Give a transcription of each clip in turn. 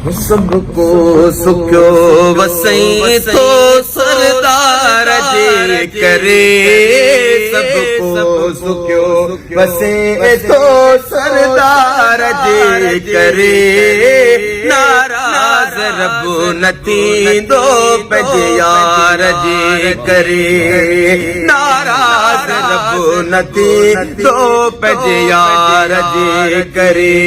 सबको सुखियो वसई तो सरदार जे करे, सबको सुखियो वसे तो सरदार जे करे, नाराज रब न थींदो पंहिंजे यार जे करे, नाराज रब न थींदो पंहिंजे यार जे करे।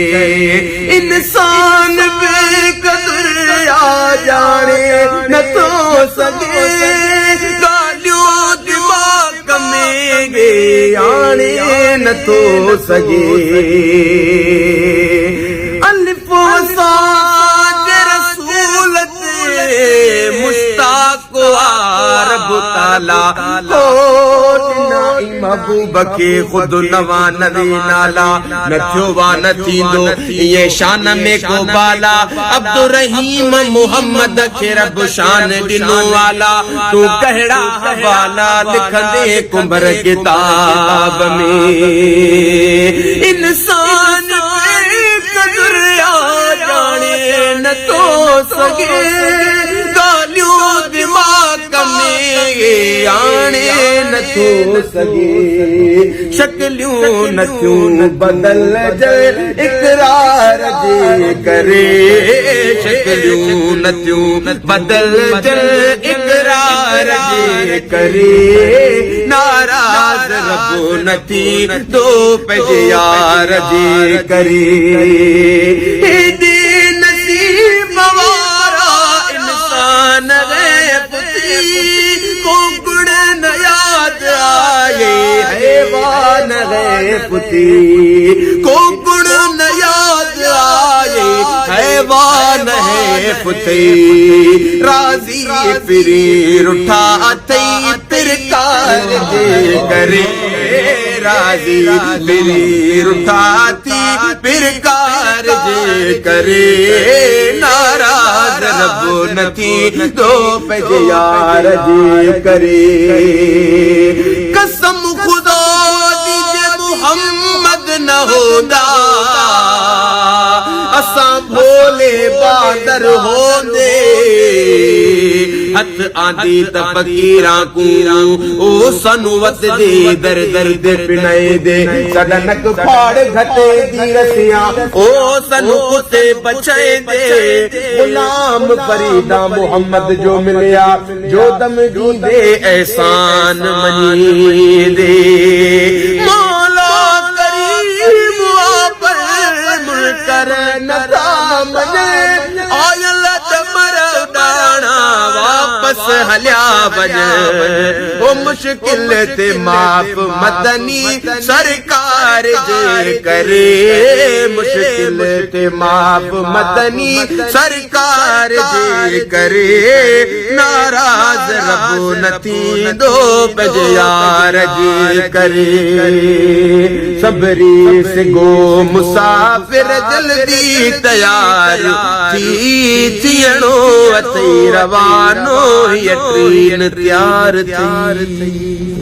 इंसान बेक़दर आ जाने न तो सके, ॻाल्हियूं दिमाग़ में आणे न तो सके। अलिफ साज रसूल ते मुश्ताक़ रब ताला महबूब खे खुद नवा नवे नाला, न थियो वा न थींदो ये शान में को बाला। अब्दुर्रहीम मुहम्मद खे रब शान ॾिनो वाला, तू कहिड़ा हवाला लिखंदे कुंभर किताब में। इंसान बेक़दर आ जाने न तो सके, ॻाल्हियूं दिमाग़ में आणे न तो सके। शक्लियूं न थियूं बदलजनि इक़रार जे करे, शक्लियूं न थियूं बदलजनि इक़रार जे करे, नाराज़ रब न थींदो पंहिंजे यार जे करे। नसीब वारा इंसान को गुण न याद आए, हैवान है पुती को गुण न याद आए, हैवान है पुती। राजी फिरी उठा थई तिरकार जे करे, राजी फिरी उठा थी तिरकार जे करे, नाराज रब न थींदो पंहिंजे यार जे करे। कसम खुदा दी जे मुहम्मद न होंदा, असां भोले बादर होंदे। हथ आंदी त फकीरां कूं ओ सनु वत दे दर दर दे पिनाए दे, साडा नक फाड़ घटे दी रसियां ओ सनु कुते बचाए दे। गुलाम फरीदा मुहम्मद जो मिलिया, जो दम दे एहसान मनी दे। मौला करीम पर मुनकर नता मने, आयल मरदाना वापस हलिया वञे। ओ मुश्किल ते माफ़ मदनी सरकार जे करे, मुश्किल ते माफ़ मदनी सरकार जे करे, नाराज रब न थींदो पंहिंजे यार जे करे। सबरी से गो मुसाफ़िर जल्दी तयार थियणो अथई, रवानो ये ट्रेन तयार थी।